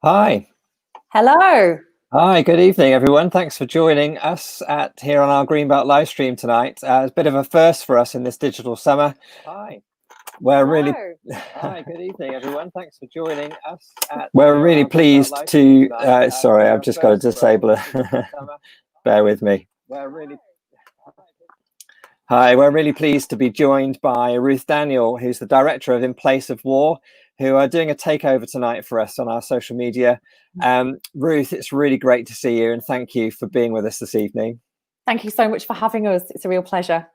Hi. Hello. Hi, good evening, everyone. Thanks for joining us here on our Greenbelt live stream tonight. It's a bit of a first for us in this digital summer. Hi. Hi, good evening, everyone. Thanks for joining us. We're really pleased to. Sorry, I've just got to disable it. Bear with me. Hi, we're really pleased to be joined by Ruth Daniel, who's the director of In Place of War, who are doing a takeover tonight for us on our social media. Ruth, it's really great to see you, and thank you for being with us this evening. Thank you so much for having us. It's a real pleasure.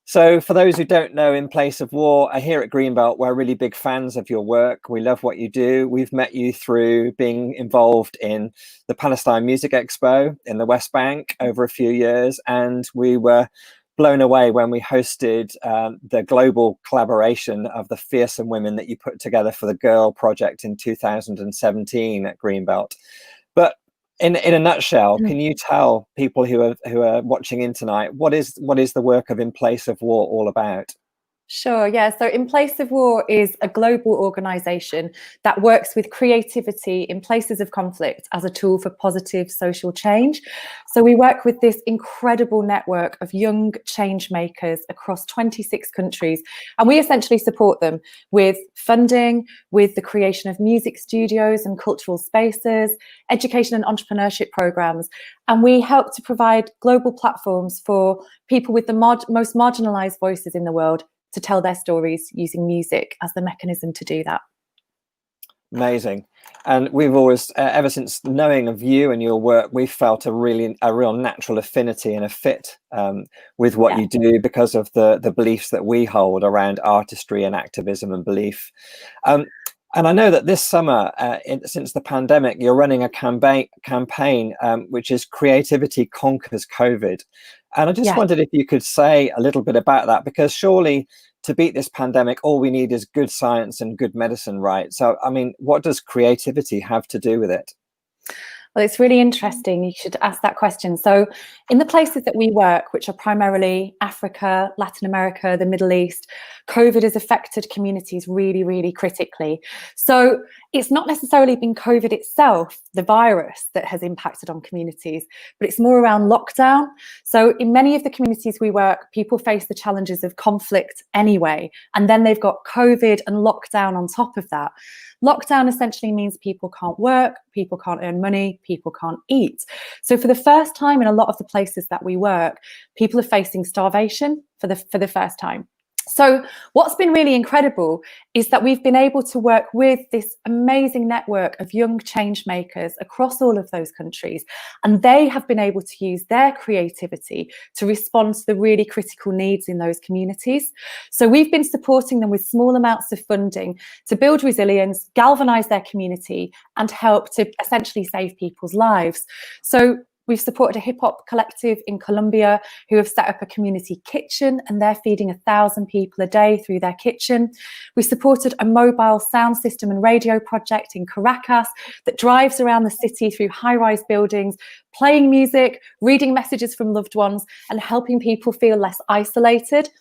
So for those who don't know In Place of War, here at Greenbelt, we're really big fans of your work. We love what you do. We've met you through being involved in the Palestine Music Expo in the West Bank over a few years, and we were blown away when we hosted the global collaboration of the fearsome women that you put together for the Girl Project in 2017 at Greenbelt. But in a nutshell, can you tell people who are watching in tonight what is the work of In Place of War all about? Sure, yeah. So In Place of War is a global organisation that works with creativity in places of conflict as a tool for positive social change. So we work with this incredible network of young change makers across 26 countries, and we essentially support them with funding, with the creation of music studios and cultural spaces, education and entrepreneurship programs, and we help to provide global platforms for people with the most marginalised voices in the world to tell their stories using music as the mechanism to do that. Amazing. And we've always, ever since knowing of you and your work, we've felt a real natural affinity and a fit with what you do because of the beliefs that we hold around artistry and activism and belief. And I know that this summer, since the pandemic, you're running a campaign which is Creativity Conquers COVID. And I just wondered if you could say a little bit about that, because surely to beat this pandemic, all we need is good science and good medicine, right? So, I mean, what does creativity have to do with it? Well, it's really interesting. You should ask that question. So in the places that we work, which are primarily Africa, Latin America, the Middle East, COVID has affected communities really, really critically. So it's not necessarily been COVID itself, the virus, that has impacted on communities, but it's more around lockdown. So in many of the communities we work, people face the challenges of conflict anyway, and then they've got COVID and lockdown on top of that. Lockdown essentially means people can't work, people can't earn money, people can't eat. So for the first time in a lot of the places that we work, people are facing starvation for the first time. So what's been really incredible is that we've been able to work with this amazing network of young change makers across all of those countries, and they have been able to use their creativity to respond to the really critical needs in those communities. So we've been supporting them with small amounts of funding to build resilience, galvanize their community, and help to essentially save people's lives. So we've supported a hip-hop collective in Colombia who have set up a community kitchen, and they're feeding 1,000 people a day through their kitchen. We supported a mobile sound system and radio project in Caracas that drives around the city through high-rise buildings, playing music, reading messages from loved ones, and helping people feel less isolated.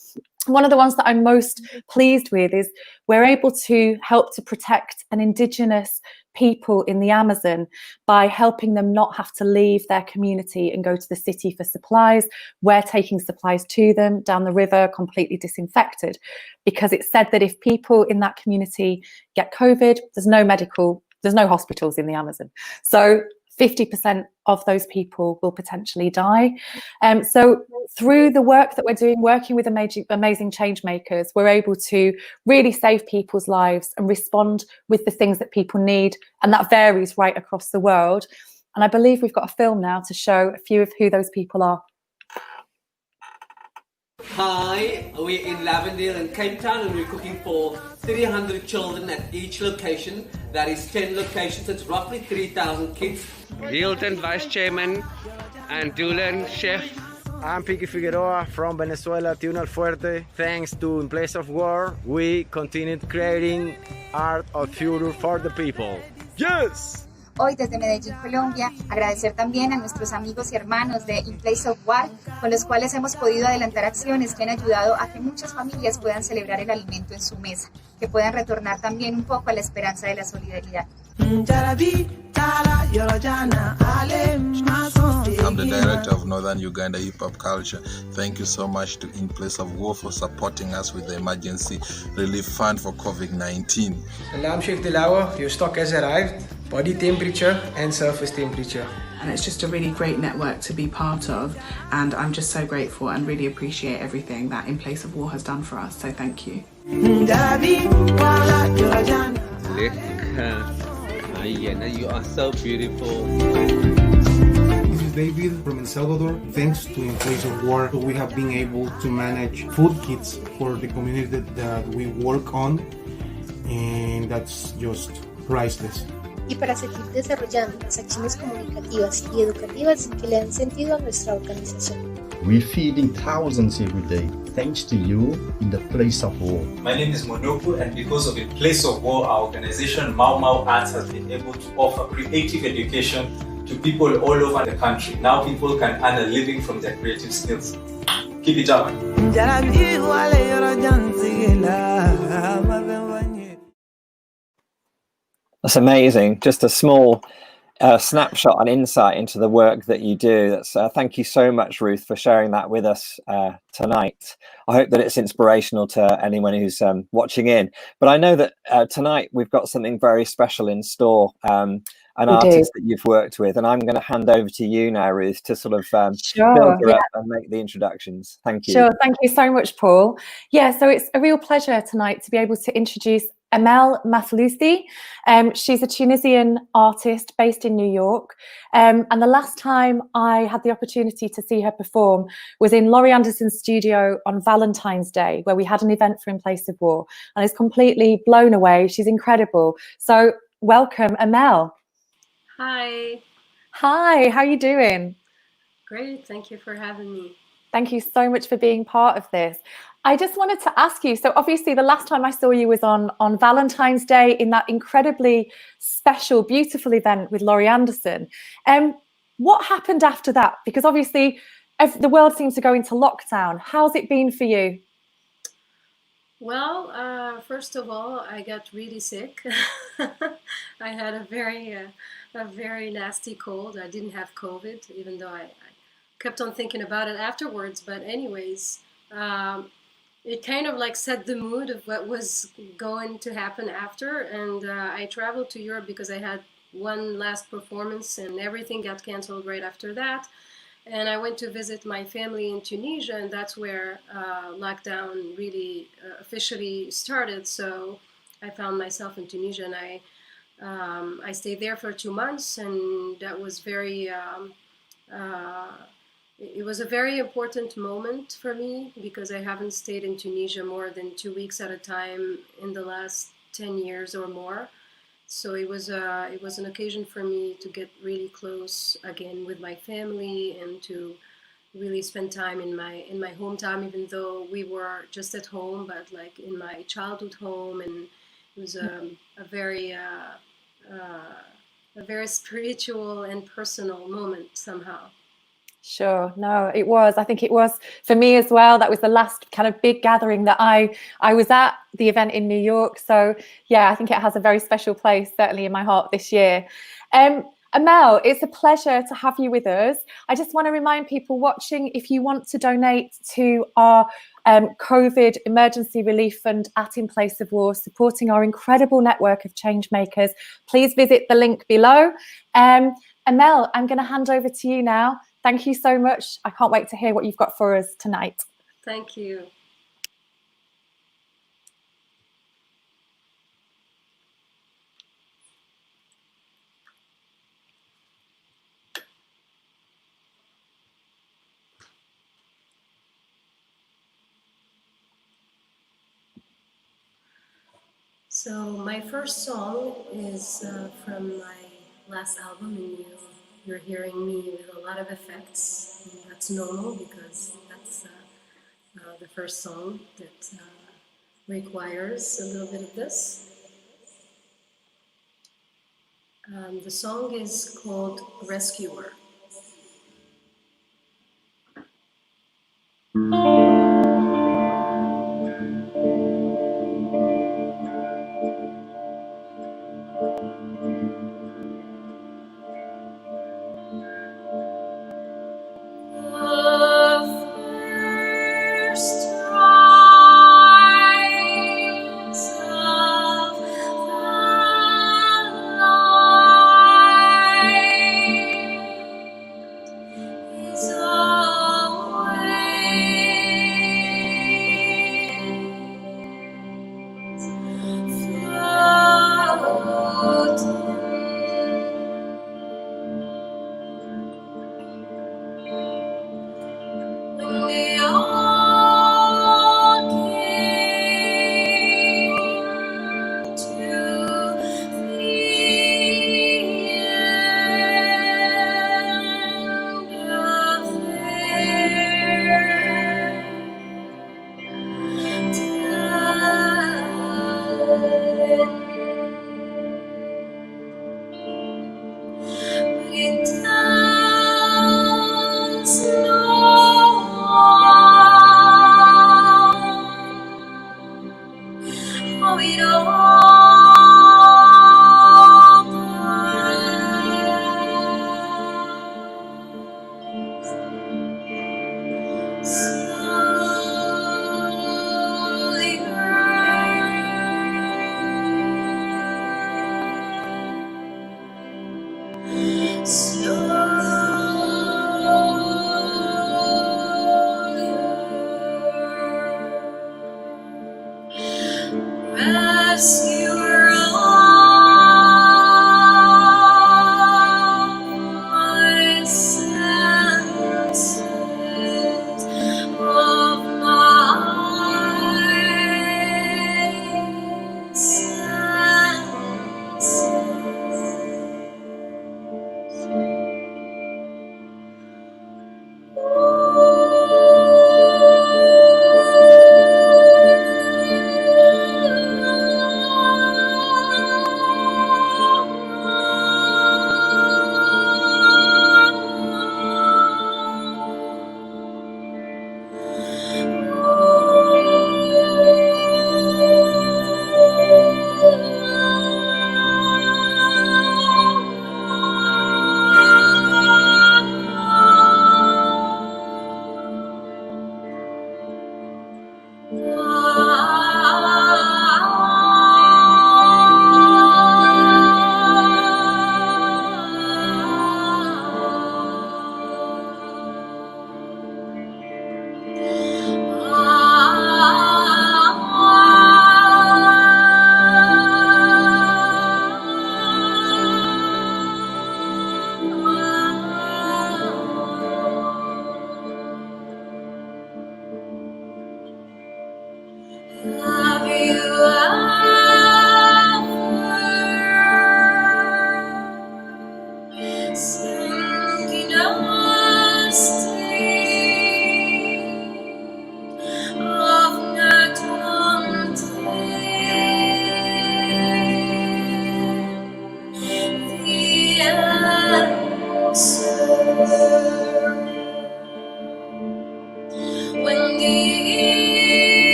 One of the ones that I'm most pleased with is we're able to help to protect an indigenous people in the Amazon by helping them not have to leave their community and go to the city for supplies. We're taking supplies to them down the river, completely disinfected, because it's said that if people in that community get COVID, there's no hospitals in the Amazon. So 50% of those people will potentially die. So through the work that we're doing, working with amazing change makers, we're able to really save people's lives and respond with the things that people need. And that varies right across the world. And I believe we've got a film now to show a few of who those people are. Hi, we're in Lavendale and Cape Town, and we're cooking for 300 children at each location. That is 10 locations, it's roughly 3,000 kids. Hilton, Vice Chairman, and Dulan, Chef. I'm Piqui Figueroa from Venezuela, Tuna Fuerte. Thanks to In Place of War, we continued creating art of future for the people. Yes! hoy desde Medellín, Colombia. Agradecer también a nuestros amigos y hermanos de In Place of War, con los cuales hemos podido adelantar acciones que han ayudado a que muchas familias puedan celebrar el alimento en su mesa, que puedan retornar también un poco a la esperanza de la solidaridad. I'm the director of Northern Uganda Hip Hop Culture. Thank you so much to In Place of War for supporting us with the emergency relief fund for COVID-19. Alarm Sheikh Dilawa, your stock has arrived. Body temperature and surface temperature. And it's just a really great network to be part of, and I'm just so grateful and really appreciate everything that In Place of War has done for us, so thank you. You are so beautiful. This is David from El Salvador. Thanks to In Place of War, we have been able to manage food kits for the community that we work on, and that's just priceless. Y para seguir desarrollando las acciones comunicativas y educativas que le dan sentido a nuestra organización. We're feeding thousands every day, thanks to you in the Place of War. My name is Monoku, and because of In Place of War, our organization Mau Mau Arts has been able to offer creative education to people all over the country. Now people can earn a living from their creative skills. Keep it up. That's amazing. Just a small snapshot and insight into the work that you do. That's thank you so much, Ruth, for sharing that with us tonight. I hope that it's inspirational to anyone who's watching in. But I know that tonight we've got something very special in store, an artist that you've worked with, and I'm going to hand over to you now, Ruth, to sort of build her up and make the introductions. Thank you. Sure, thank you so much, Paul. Yeah, so it's a real pleasure tonight to be able to introduce Emel Mathlouthi. She's a Tunisian artist based in New York. And the last time I had the opportunity to see her perform was in Laurie Anderson's studio on Valentine's Day, where we had an event for In Place of War. And I was completely blown away. She's incredible. So welcome, Emel. Hi. Hi, how are you doing? Great, thank you for having me. Thank you so much for being part of this. I just wanted to ask you, so obviously the last time I saw you was on Valentine's Day in that incredibly special, beautiful event with Laurie Anderson. What happened after that? Because obviously the world seems to go into lockdown. How's it been for you? Well, first of all, I got really sick. I had a very nasty cold. I didn't have COVID, even though I kept on thinking about it afterwards. But anyways, it kind of like set the mood of what was going to happen after. And I traveled to Europe because I had one last performance and everything got canceled right after that. And I went to visit my family in Tunisia, and that's where lockdown really officially started. So I found myself in Tunisia, and I stayed there for 2 months, and that was it was a very important moment for me because I haven't stayed in Tunisia more than 2 weeks at a time in the last 10 years or more. So it was an occasion for me to get really close again with my family and to really spend time in my hometown, even though we were just at home, but like in my childhood home, and it was a very spiritual and personal moment somehow. Sure. No, it was. I think it was for me as well. That was the last kind of big gathering that I was at, the event in New York. So yeah, I think it has a very special place, certainly in my heart this year. Emel, it's a pleasure to have you with us. I just want to remind people watching, if you want to donate to our COVID emergency relief fund at In Place of War, supporting our incredible network of change makers, please visit the link below. Emel, I'm going to hand over to you now. Thank you so much. I can't wait to hear what you've got for us tonight. Thank you. So my first song is from my last album, and you're hearing me with a lot of effects. And that's normal because that's the first song that requires a little bit of this. The song is called Rescuer.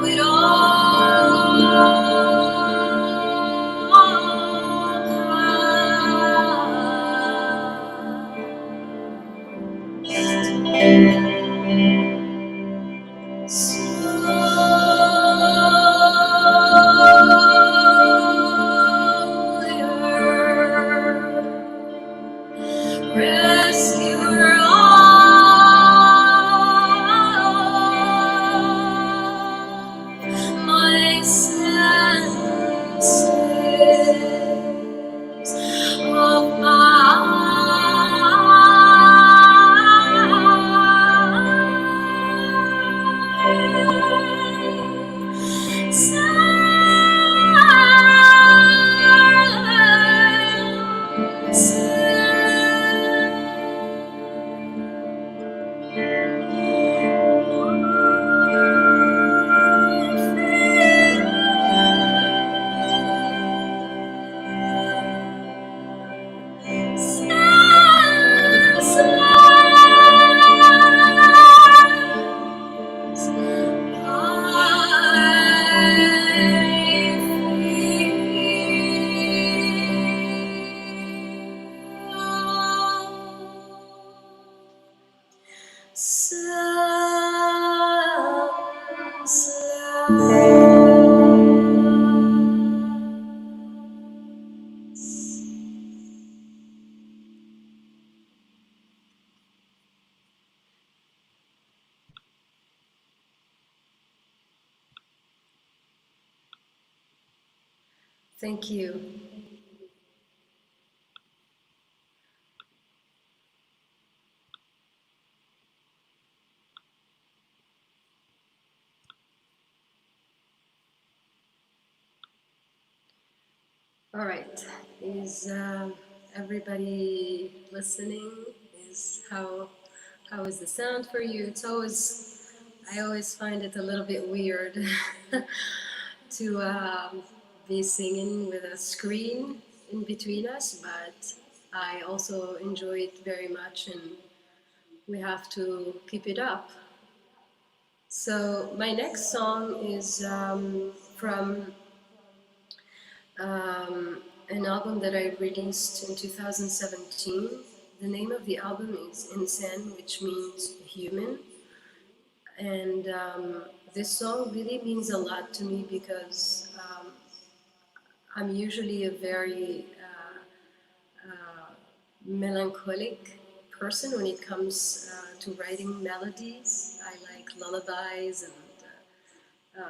It all Thank you. All right. Is everybody listening? How is the sound for you? I always find it a little bit weird to be singing with a screen in between us, but I also enjoy it very much, and we have to keep it up. So my next song is from an album that I released in 2017. The name of the album is Insan, which means human. And this song really means a lot to me because I'm usually a very melancholic person when it comes to writing melodies. I like lullabies and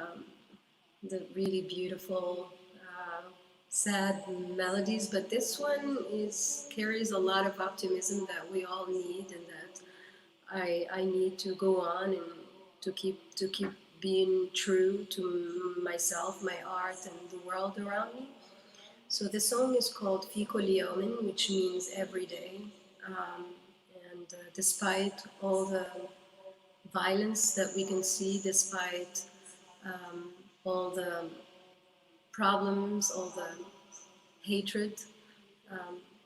the really beautiful sad melodies, but this one carries a lot of optimism that we all need, and that I need to go on and to keep being true to myself, my art, and the world around me. So the song is called Fi kulli yawmin, which means every day. And despite all the violence that we can see, despite all the problems, all the hatred,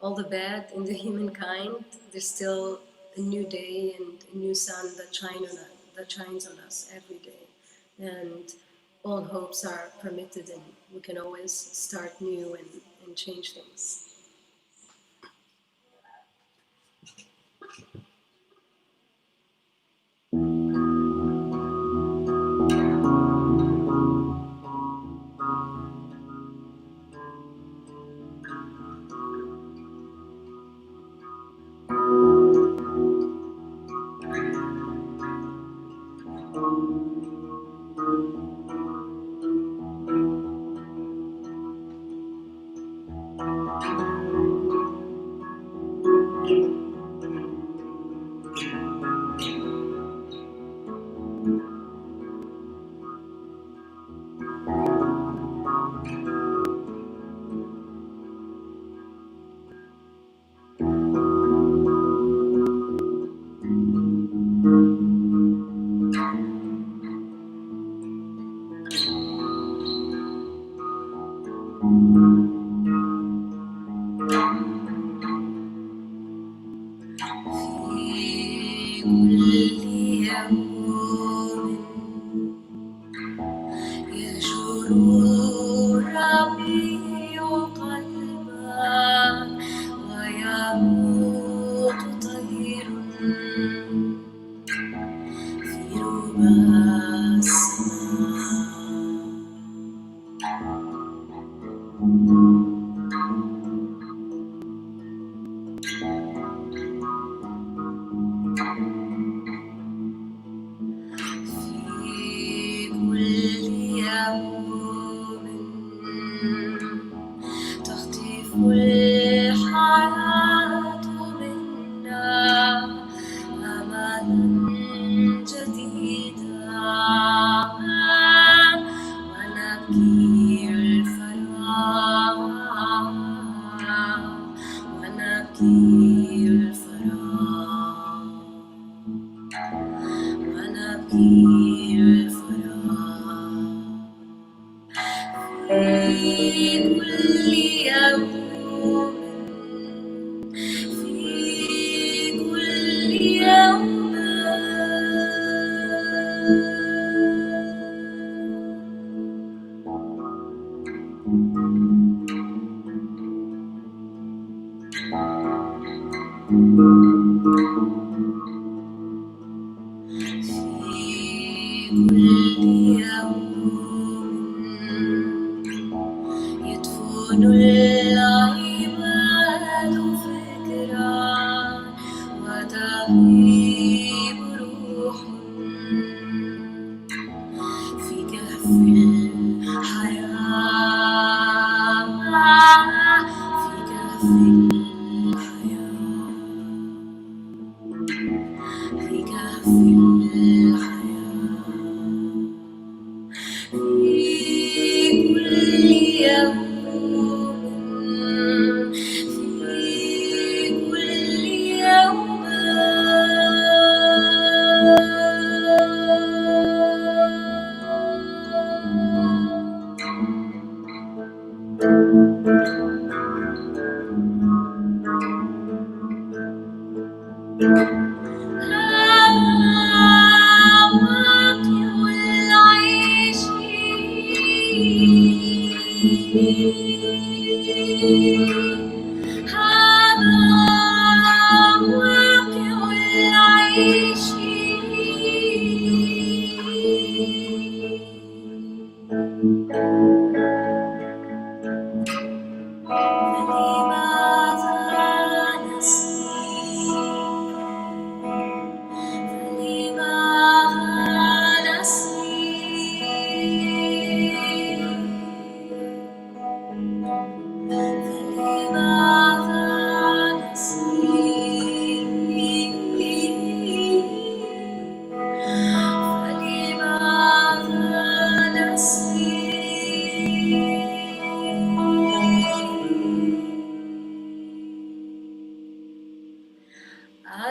all the bad in the humankind, there's still a new day and a new sun that shines on us every day. And all hopes are permitted, and we can always start new and change things.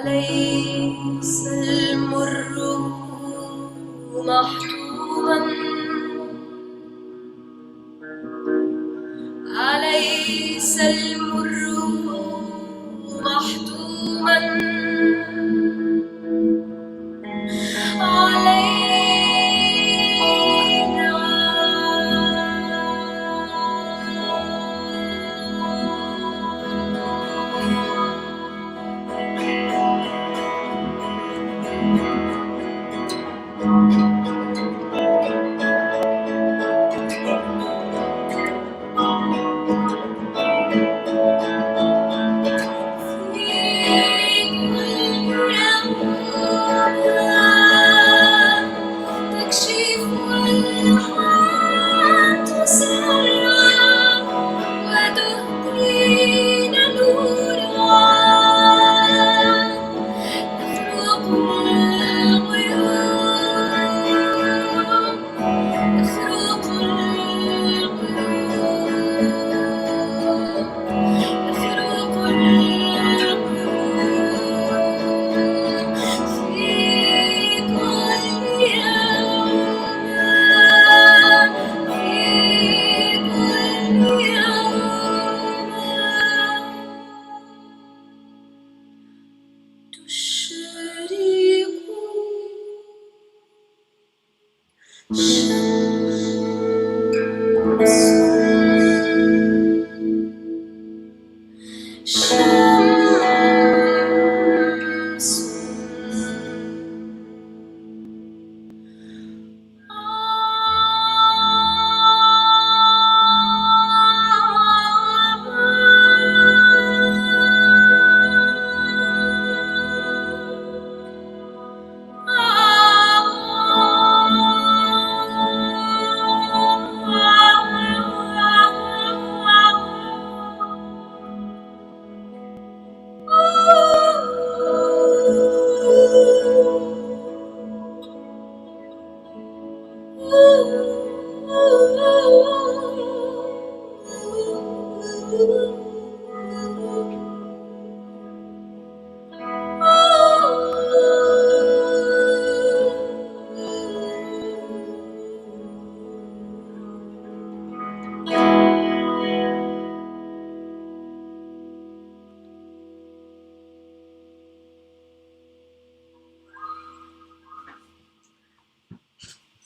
أليس المر محتوما أليس المر محتوما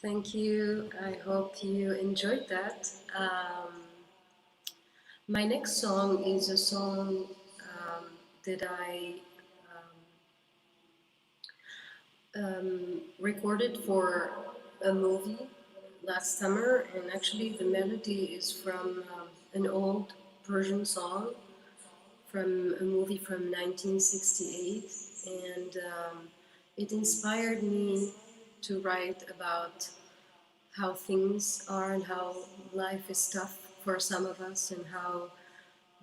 Thank you. I hope you enjoyed that. My next song is a song that recorded for a movie last summer, and actually the melody is from an old Persian song from a movie from 1968, and it inspired me to write about how things are and how life is tough for some of us, and how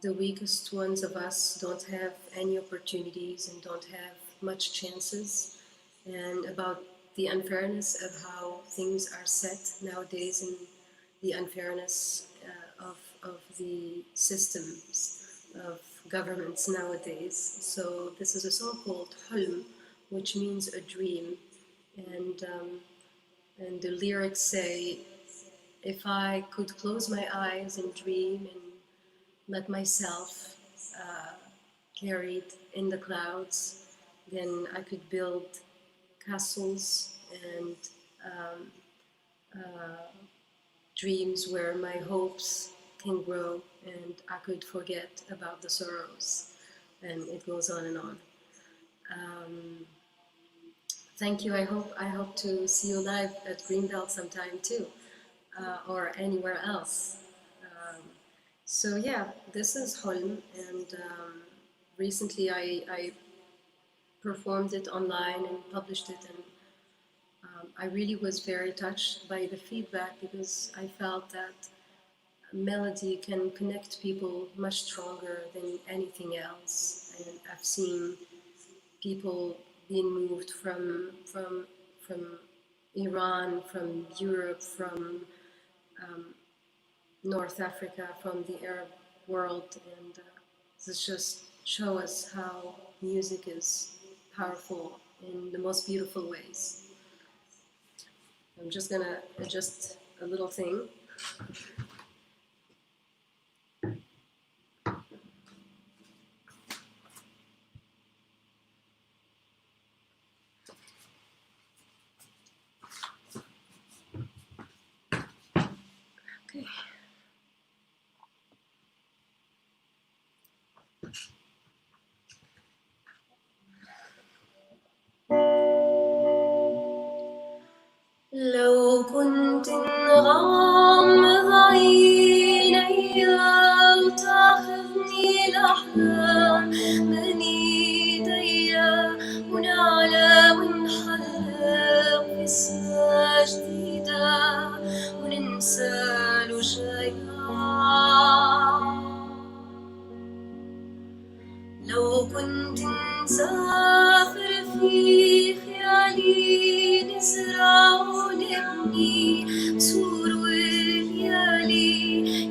the weakest ones of us don't have any opportunities and don't have much chances, and about the unfairness of how things are set nowadays and the unfairness of the systems of governments nowadays. So this is a song called Hulm, which means a dream, and the lyrics say, if I could close my eyes and dream and let myself carried in the clouds, then I could build castles and dreams where my hopes can grow, and I could forget about the sorrows, and it goes on and on. Thank you. I hope to see you live at Greenbelt sometime too, or anywhere else. So yeah, this is Holm, and recently I performed it online and published it, and I really was very touched by the feedback, because I felt that melody can connect people much stronger than anything else. And I've seen people being moved from Iran, from Europe, from North Africa, from the Arab world, and this just show us how music is powerful in the most beautiful ways. I'm just gonna adjust a little thing. Okay. لو كنت نغمض عيني وتاخذني الأحلام من ايديا ونعلى ونحلق في سما جديدة وننسى الوجايا. لو كنت نسافر في خيالي نزرع ونبني سور وليالي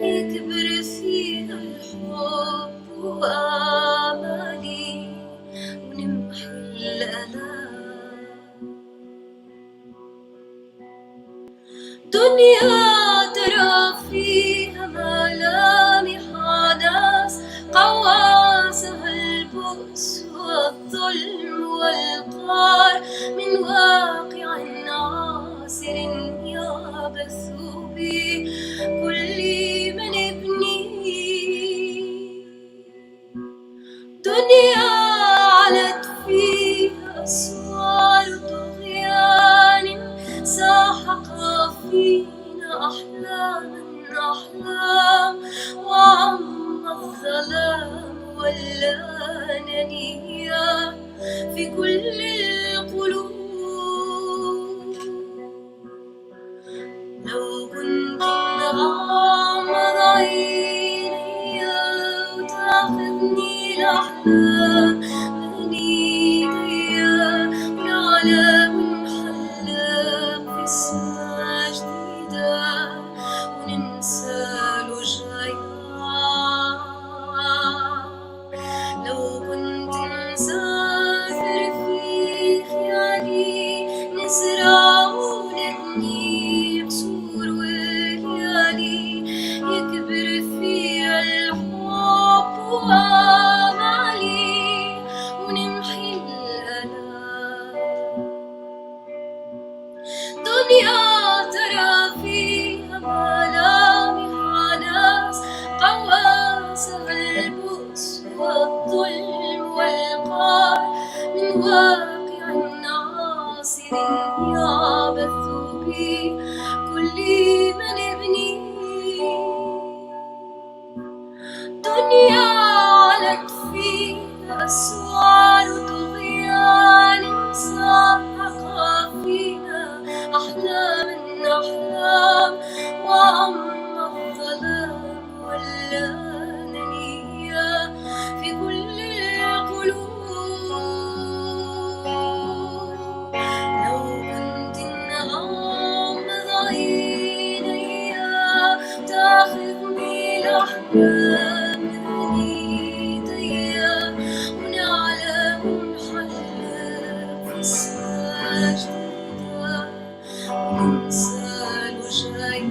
يكبر فيها الحب وآمالي ونمحي الآلام. دنيا ترى فيها ملامح ناس قواسها البؤس والظلم والقار من واقع عاسر يعبث بكل من يبنيه. دنيا علت فيها أسوار طغيان ساحق فينا أحلاما أحلام وعم الظلام والأنانية في كل القلوب. لو كنت نغمض عيني وتاخذني الأحلام من ايديا ونعلى ونحلق في سما جديدة وننسى الوجايا. لو كنت نسافر في خيالي نزرع ونبني قصور وليالي يكبر فيها الحب وآمالي ونمحي الآلام. دنيا ترى فيها ملامح ناس قواسها البؤس والظلم والقار من واقع عاسر يعبث بي كل من ابني دنيا علت فيها أسوار طغيان ساحقا فيها أحلام أحلام وأما الظلام ولانني في كل القلوب لو كنت أغمض عيني تأخذني الأحلام من إيديا ونعلم نحلق في السجدة وننسى الوجايا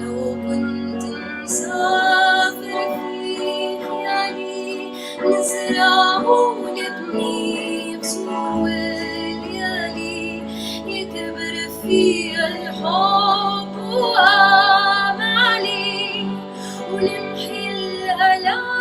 لو كنت مسافر في خيالي نزرع ونبني قصور والليالي يكبر فيها الحب وآمالي ونمحي الآلام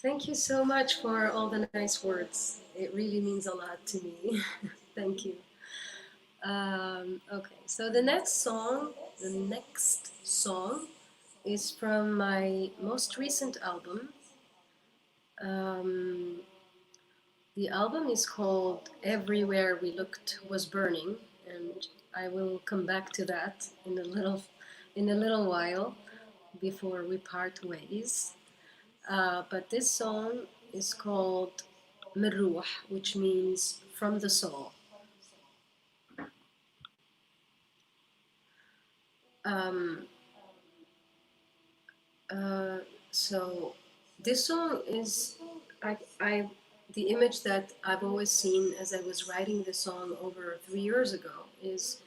Thank you so much for all the nice words. It really means a lot to me. Thank you. Okay, so the next song is from my most recent album. The album is called Everywhere We Looked Was Burning, and I will come back to that in a little while before we part ways. But this song is called من الروح, which means from the soul. So this song is the image that I've always seen as I was writing this song over 3 years ago is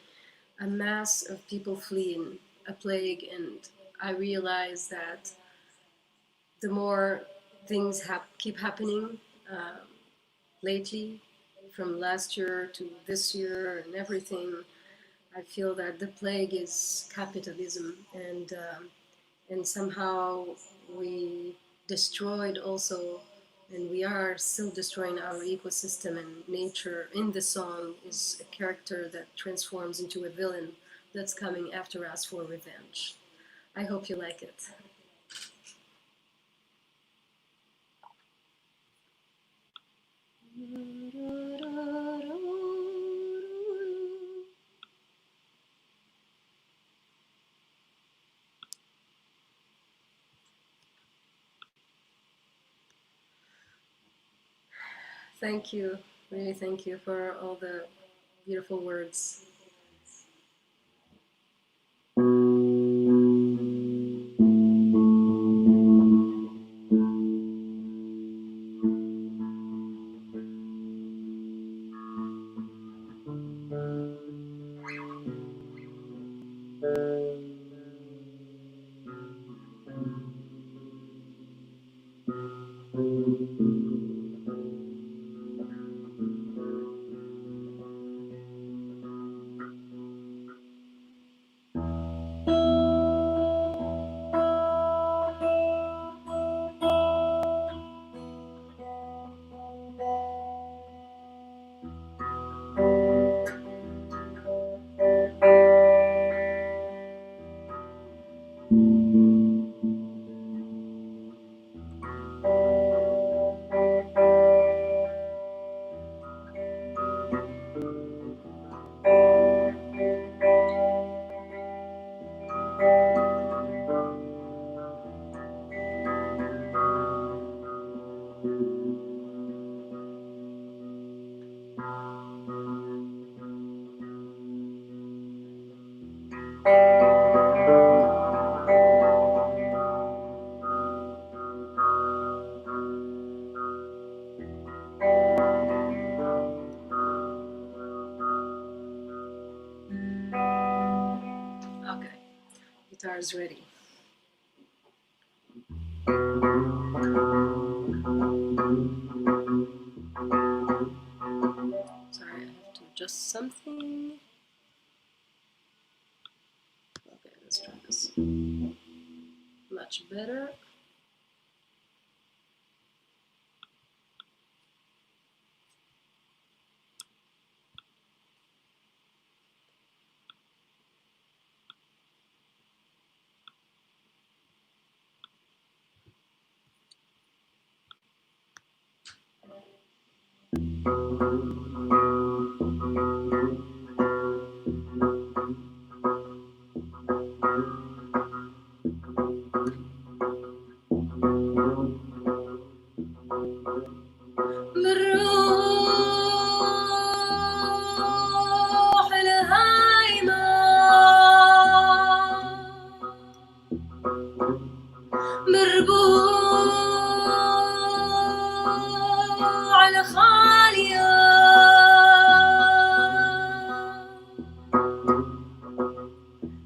a mass of people fleeing a plague, and I realized that the more things keep happening lately, from last year to this year and everything, I feel that the plague is capitalism, and somehow we destroyed also, and we are still destroying our ecosystem, and nature in the song is a character that transforms into a villain that's coming after us for revenge. I hope you like it. Thank you, really thank you for all the beautiful words. Okay, guitar is ready. Sorry, I have to adjust something. Okay, let's try this. Much better. بالروح الهايمة بربوع الخالية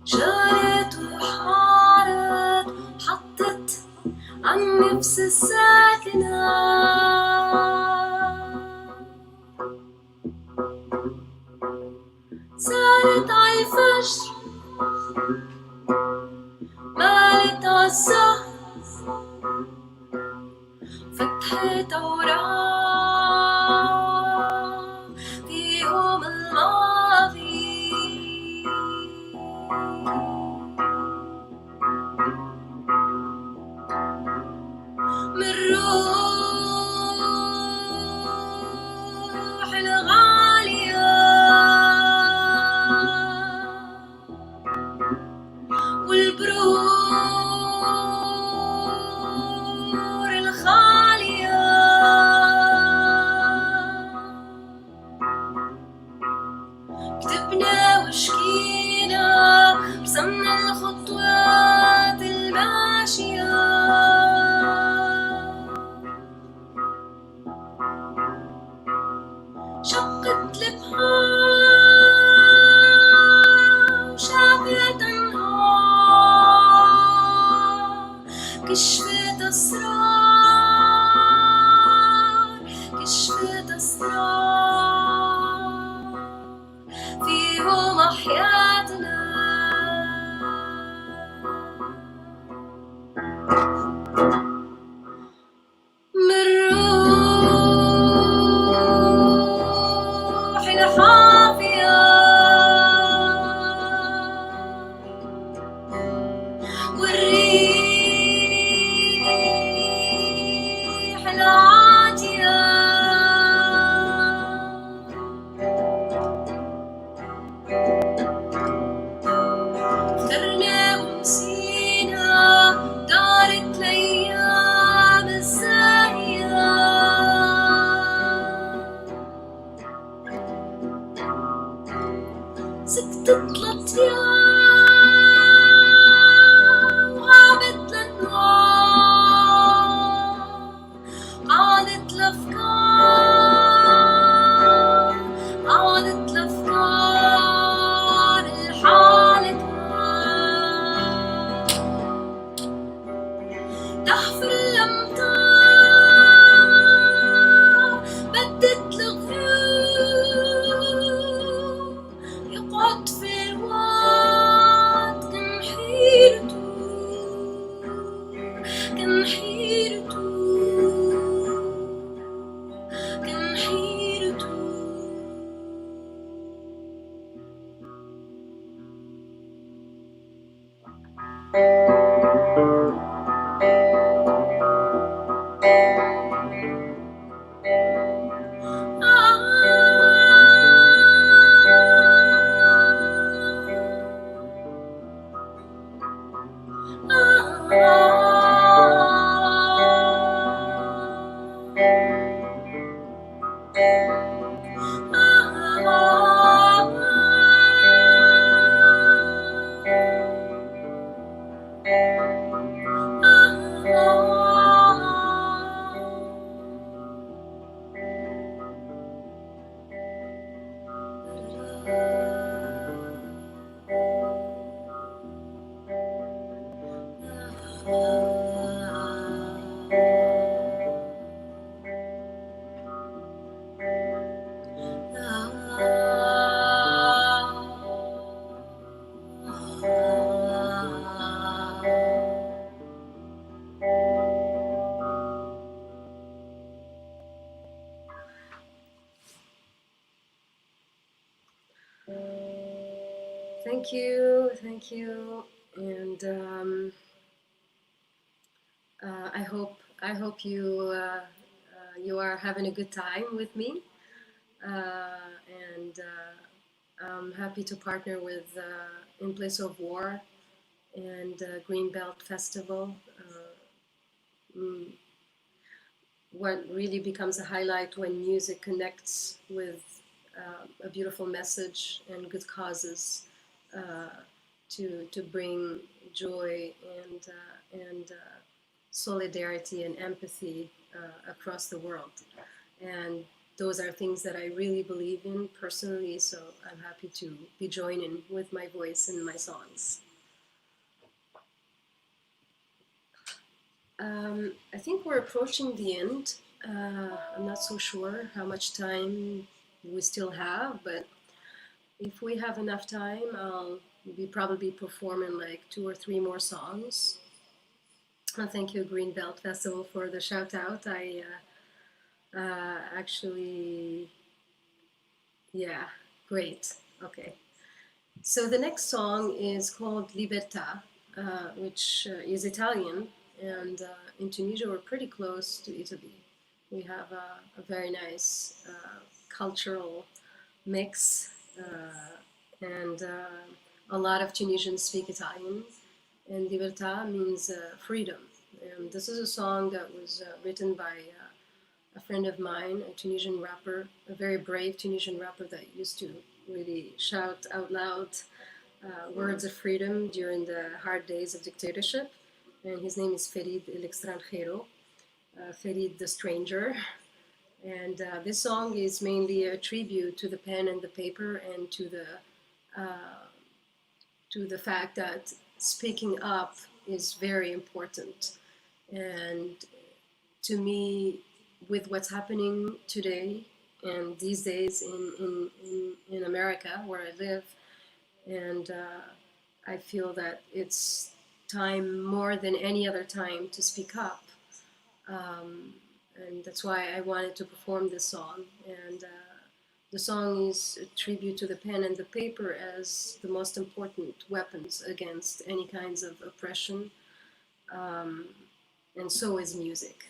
جارت وحارت حطت عن نفس الساكنة سارت عالفجر مالت عالزهر فتحت أوراق فيهم الماضي من روح الغالية والبرور الخالية كتبنا وشكينا رسمنا الخطوات الماشية شقت البحار وشافت أنهار كشفت أسرار كشفت أسرار فيهم أحياتنا من روح الحافية والريح العاتية اخترنا ونسينا دارت الأيام الزاهية سكتت الأطيار وغابت الأنوار عادت الأفكار عادت الأفكار لحالتها تحفر الأمطار بدت الغيوم يقعد في الوقت كان حيرته كان حيرته كان حيرته Thank you, and I hope you are having a good time with me, and I'm happy to partner with In Place of War and Greenbelt Festival. What really becomes a highlight when music connects with a beautiful message and good causes. To bring joy and solidarity and empathy across the world, and those are things that I really believe in personally. So I'm happy to be joining with my voice and my songs. I think we're approaching the end. I'm not so sure how much time we still have, but if we have enough time, I'll be probably performing like 2 or 3 more songs. Thank you, Greenbelt Festival, for the shout out. I actually, yeah, great. Okay. So the next song is called Libertà, which is Italian, and in Tunisia we're pretty close to Italy. We have a very nice cultural mix, and a lot of Tunisians speak Italian, and Libertà means freedom. And this is a song that was written by a friend of mine, a Tunisian rapper, a very brave Tunisian rapper that used to really shout out loud words of freedom during the hard days of dictatorship. And his name is Ferid El Extranjero, Ferid the Stranger. And this song is mainly a tribute to the pen and the paper, and to the fact that speaking up is very important. And to me, with what's happening today and these days in America, where I live, and I feel that it's time more than any other time to speak up. And that's why I wanted to perform this song. And the song is a tribute to the pen and the paper as the most important weapons against any kinds of oppression. And so is music.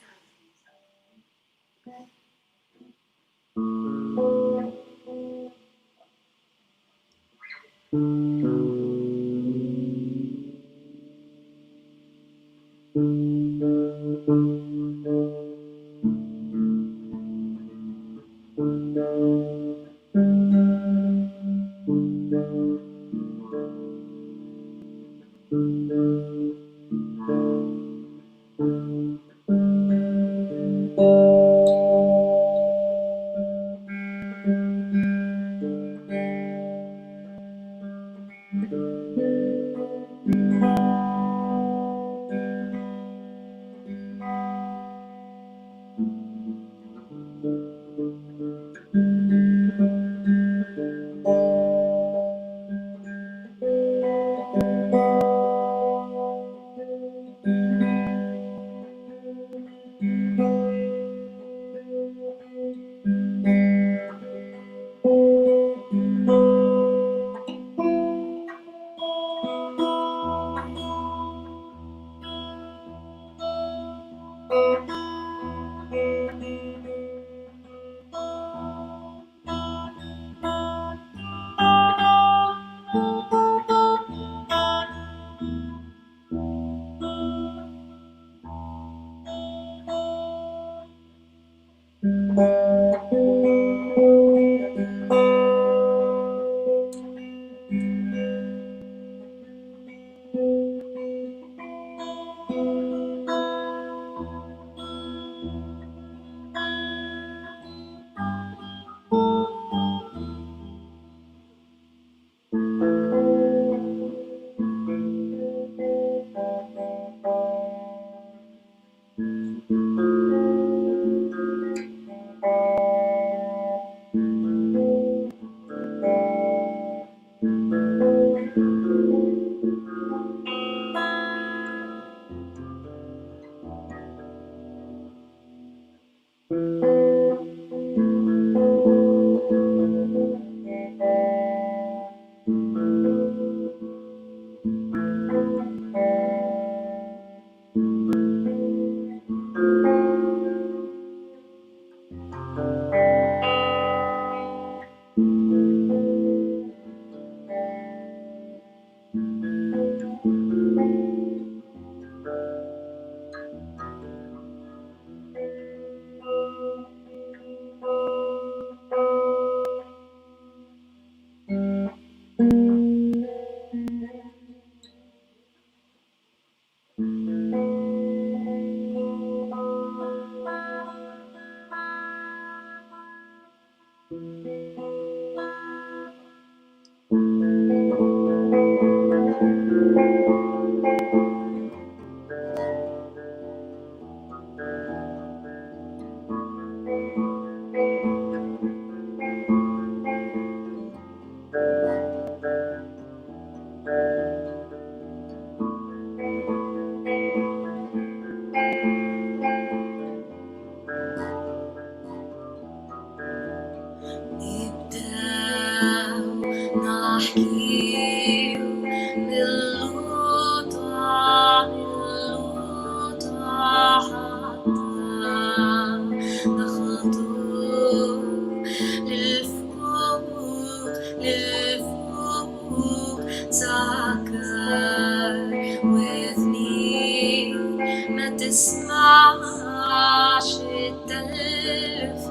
تسمعش التلف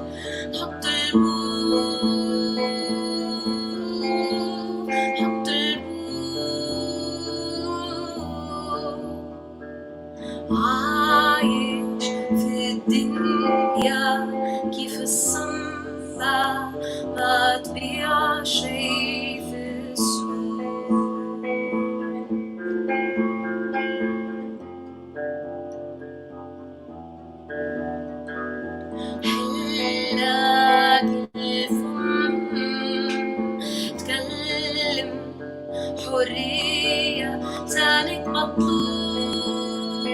نحط البوق نحط البوق عايش في الدنيا كيف الصنبة ما تبيع شي في السوق حلك الفم تكلم حرية لسانك مطلوب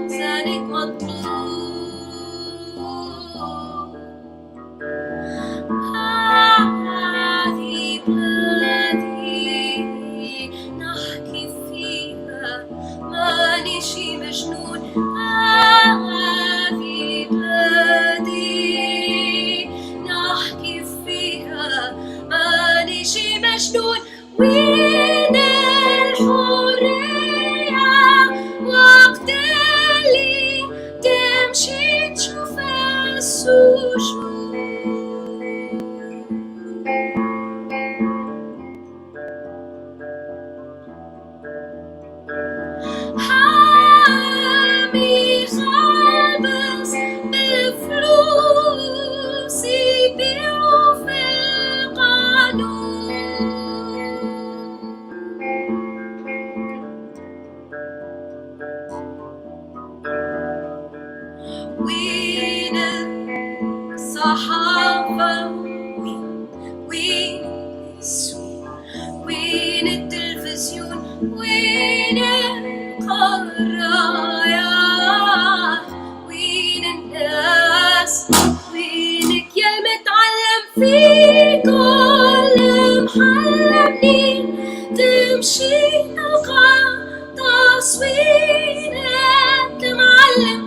لسانك مطلوب هذه بلادي نحكي فيها ماني شي مجنون هذه بلادي نحكي فيها ماني شي مجنون وين الحرية وقت اللي تمشي تشوف السجون حامي خابز بالفلوس يبيعوا في القانون وين الصحافة وين السوق وين التلفزيون وين القرايا وين الناس وينك يا المتعلم في كل محل منين تمشي تلقى تصويرات المعلم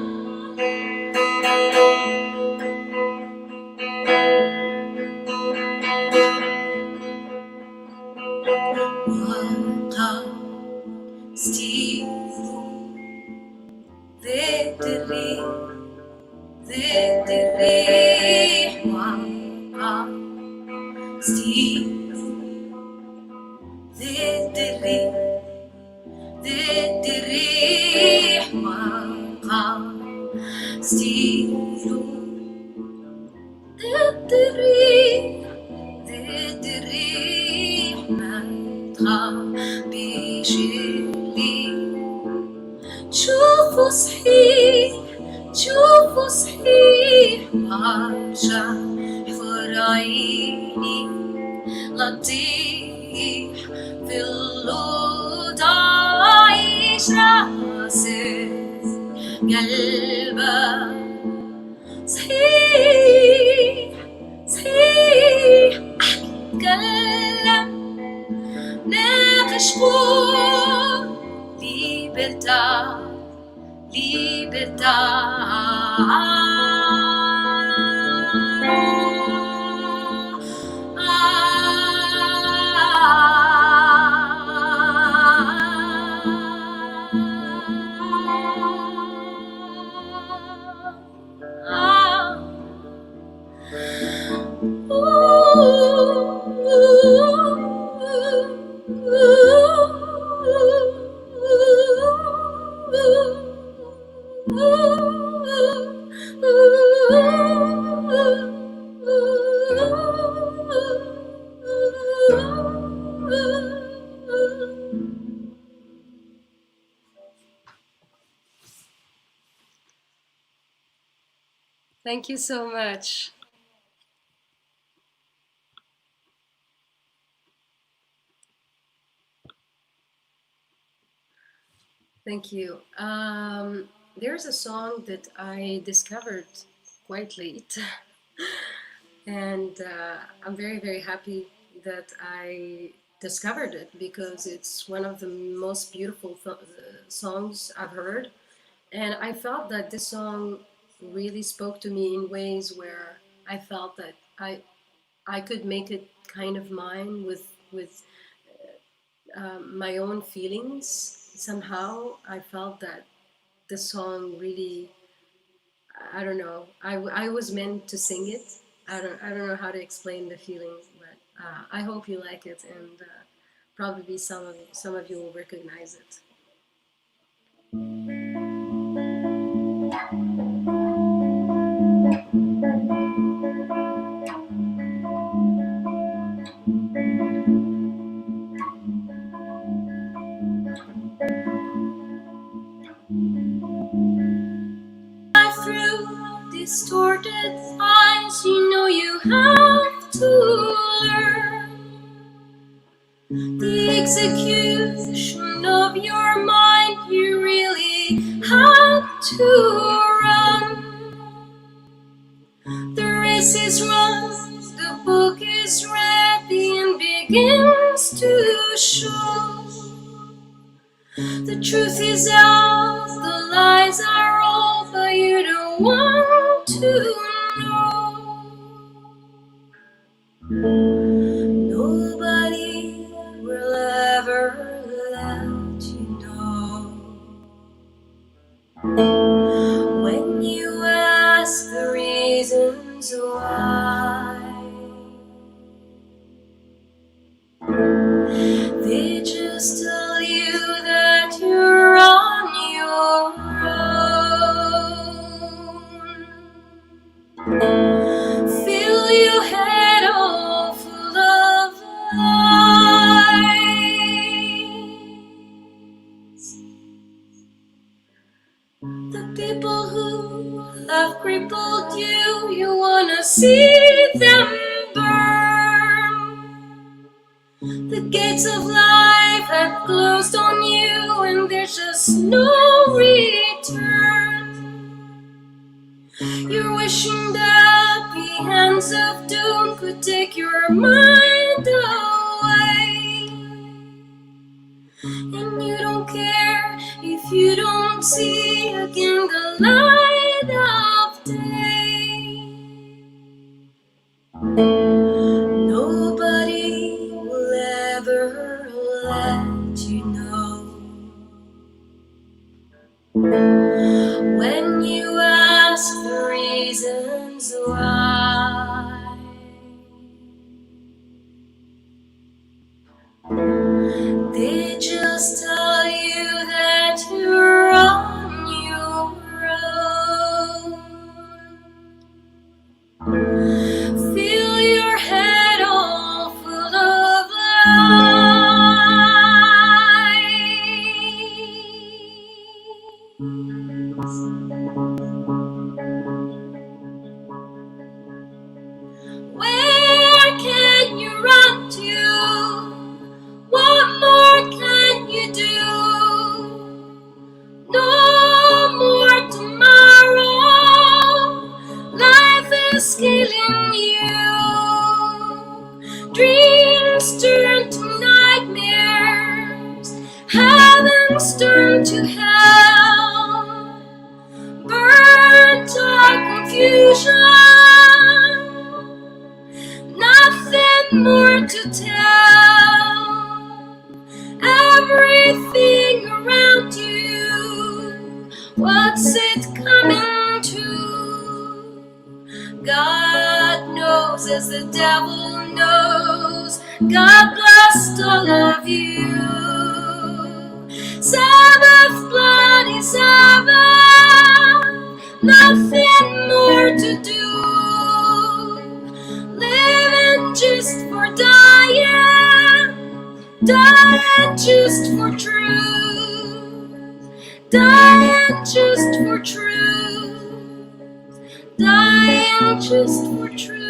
واقع ستيرو ذات الريح ذات الريح واقع ستيرو ذات الريح ذات الريح واقع ستيرو ذات الريح ذات الريح ما تخبيش اللي تشوفه صحيح تشوفه صحيح برجع حفر عيني لطيح في الأوضة عيش راسي قلبك صحيح صحيح احكي اتكلم ناقش قول libertà libertà Thank you so much. Thank you. There's a song that I discovered quite late, and I'm very, very happy that I discovered it because it's one of the most beautiful songs I've heard. And I felt that this song really spoke to me in ways where I felt that I could make it kind of mine with my own feelings. Somehow I felt that the song really, I don't know. I was meant to sing it. I don't know how to explain the feeling, but I hope you like it, and probably some of you will recognize it. Through distorted lines, you know you have to learn the execution of your mind. You really have to run. The race is run, the book is read, the end begins to show. The truth is out, the lies are all, but you don't want to know. Nobody will ever let you know. When you ask the reasons why, they just tell you that you're on your own. Fill your head all full of lies. The people who have crippled you, you wanna see them burn. The gates of life have closed on you, and there's just no return. You're wishing that the hands of doom could take your mind away, and you don't care if you don't see again the light of day. Nobody will ever let you know. When you ask the reasons why, they just tell you that you're on your own. Fill your head all full of Where can you run to? What more can you do? No more tomorrow. Life is killing you. Dreams turn to nightmares. Heavens turn to hell. Burnt out confusion. Nothing more to tell. Everything around you, what's it coming to? God knows as the devil knows. God bless all of you. Sabbath, bloody Sabbath, nothing more to do. Living just for dying, dying just for truth, dying just for truth, dying just for truth.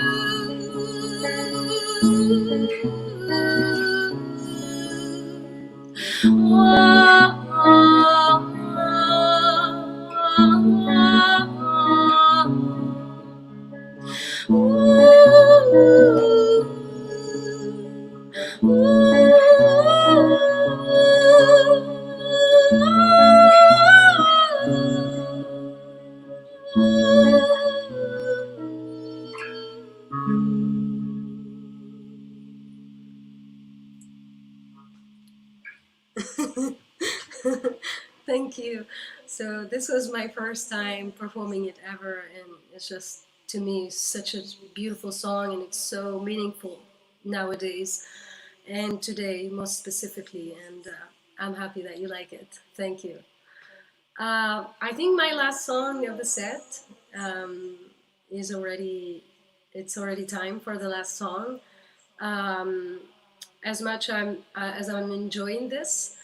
Thank you. So this was my first time performing it ever, and it's just, to me, such a beautiful song, and it's so meaningful nowadays and today most specifically, and I'm happy that you like it. Thank you. I think my last song of the set is already, it's already time for the last song. As much as I'm enjoying this,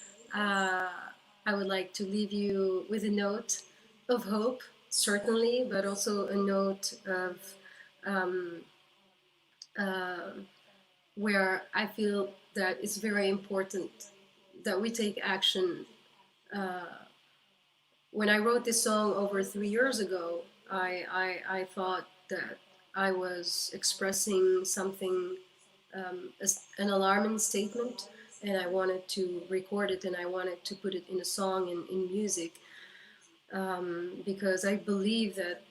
I would like to leave you with a note of hope, certainly, but also a note of where I feel that it's very important that we take action. When I wrote this song over 3 years ago, I thought that I was expressing something, an alarming statement, and I wanted to record it, and I wanted to put it in a song and in music, because I believe that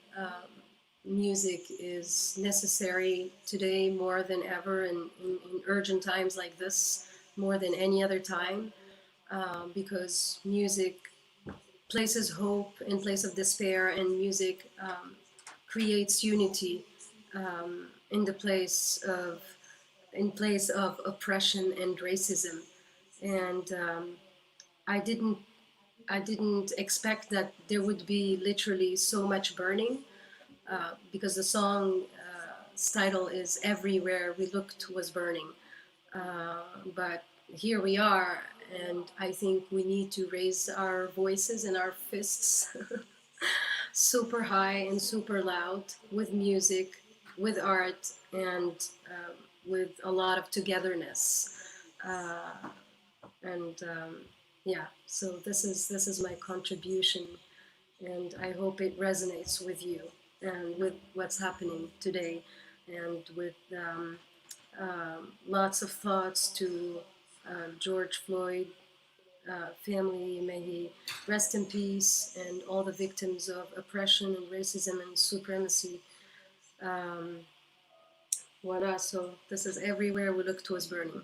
music is necessary today more than ever, in urgent times like this, more than any other time, because music places hope in place of despair, and music creates unity in place of oppression and racism. And I didn't expect that there would be literally so much burning, because the song's title is "Everywhere We Looked Was Burning." But here we are, and I think we need to raise our voices and our fists super high and super loud, with music, with art, and with a lot of togetherness. Yeah, so this is my contribution, and I hope it resonates with you and with what's happening today, and with lots of thoughts to George Floyd family. May he rest in peace, and all the victims of oppression and racism and supremacy. Voilà, so this is "Everywhere We Looked Was Burning."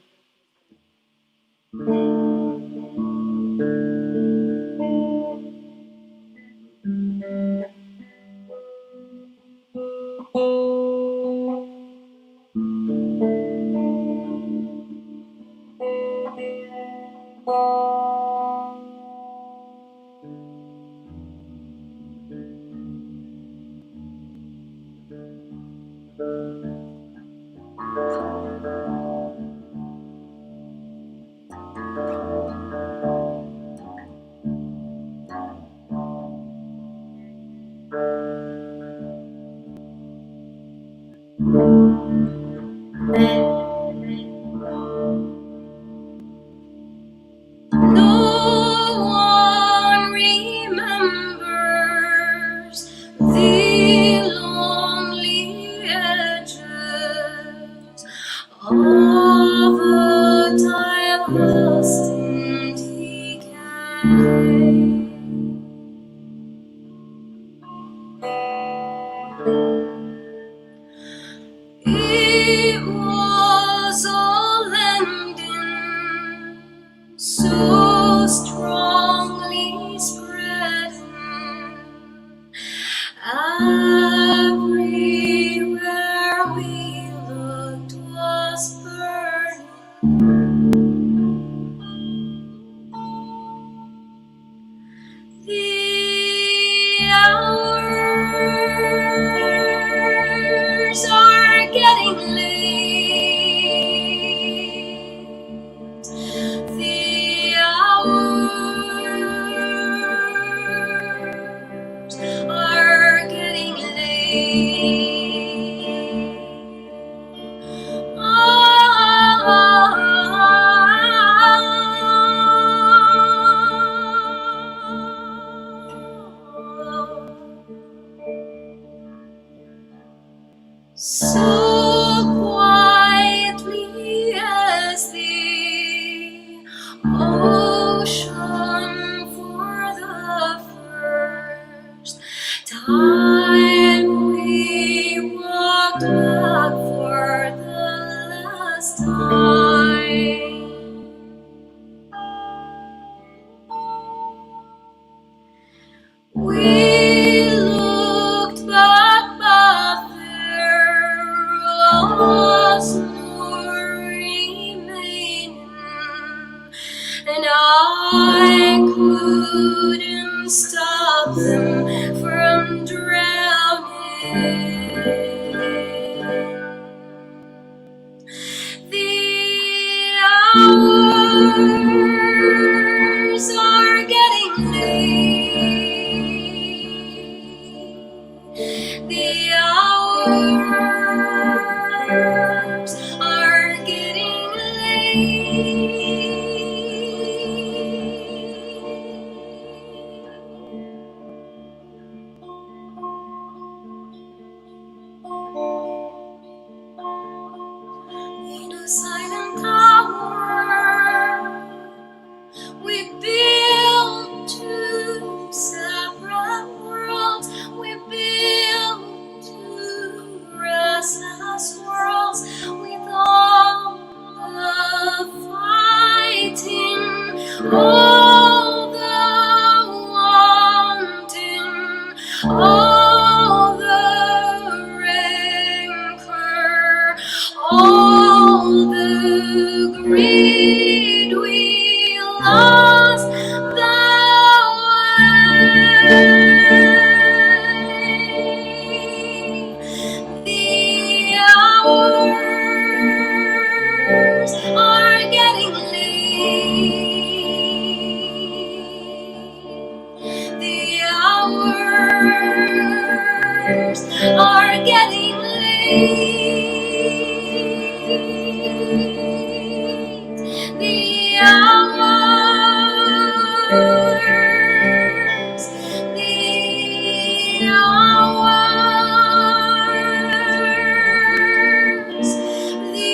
It was all ending, so strongly spreading, everywhere we looked was burning. The hours are getting late. The hours are getting late. So quietly as the ocean for the first time, we walked back for the last time. I couldn't stop them from drowning. The hours are getting late. The hours are getting late. In a silent tower, we built two separate worlds. We built two restless worlds with all the fighting, all the wanting, all the rancor, all the greed. We lost the way. The hours are getting late. The hours are getting late. The hours, the hours, the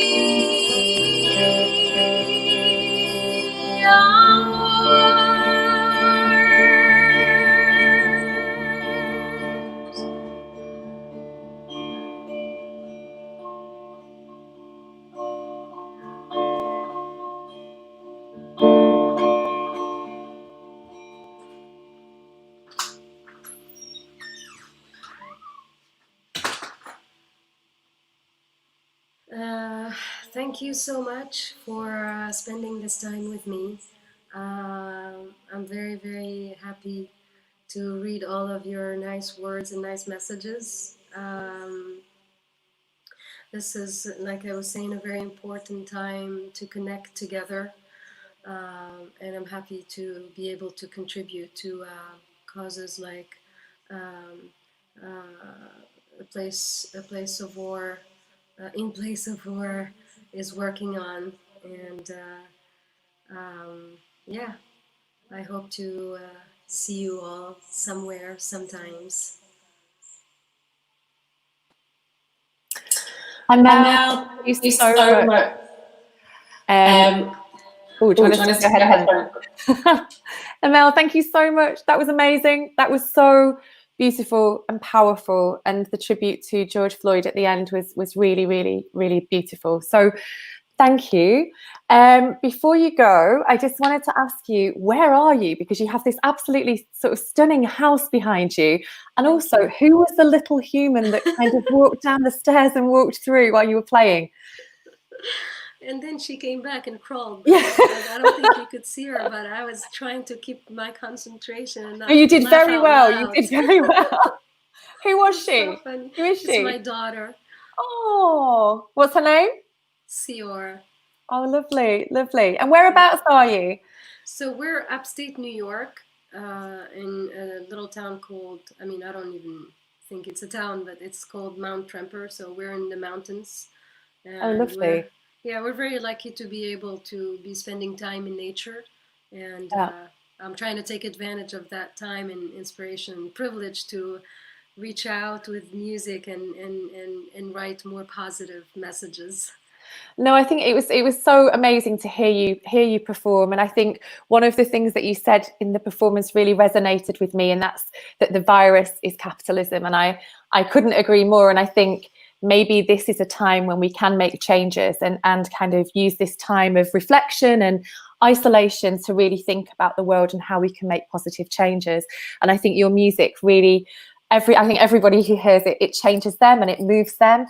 Thank you so much for spending this time with me. I'm very, very happy to read all of your nice words and nice messages. This is, like I was saying, a very important time to connect together. And I'm happy to be able to contribute to causes like a place of war, In Place of War is working on, and yeah, I hope to see you all somewhere, sometimes. Emel, thank you so much. Emel, thank you so much. That was amazing. That was so beautiful and powerful, and the tribute to George Floyd at the end was really, really, really beautiful. So thank you. Before you go, I just wanted to ask you, where are you? Because you have this absolutely sort of stunning house behind you. And also, who was the little human that kind of walked down the stairs and walked through while you were playing? And then she came back and crawled. Yeah. I don't think you could see her, but I was trying to keep my concentration. And not you did very well. Loud. You did very well. Who was she? So funny. Who is she? It's my daughter. Oh, what's her name? Sior. Oh, lovely, lovely. And whereabouts are you? So we're upstate New York, in a little town called, I mean, I don't even think it's a town, but it's called Mount Tremper. So we're in the mountains. Oh, lovely. We're very lucky to be able to be spending time in nature, and I'm trying to take advantage of that time and inspiration and privilege to reach out with music and write more positive messages. No, I think it was so amazing to hear you perform, and I think one of the things that you said in the performance really resonated with me, and that's that the virus is capitalism, and I couldn't agree more. And I think maybe this is a time when we can make changes and kind of use this time of reflection and isolation to really think about the world and how we can make positive changes. And I think your music really I think everybody who hears it, it changes them and it moves them.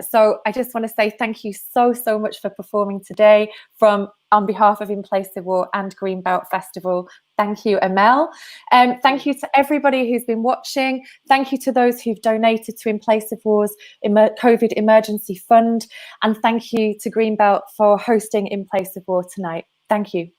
So I just want to say thank you so much for performing today on behalf of In Place of War and Greenbelt Festival. Thank you, Emel. Thank you to everybody who's been watching. Thank you to those who've donated to In Place of War's COVID Emergency Fund. And thank you to Greenbelt for hosting In Place of War tonight. Thank you.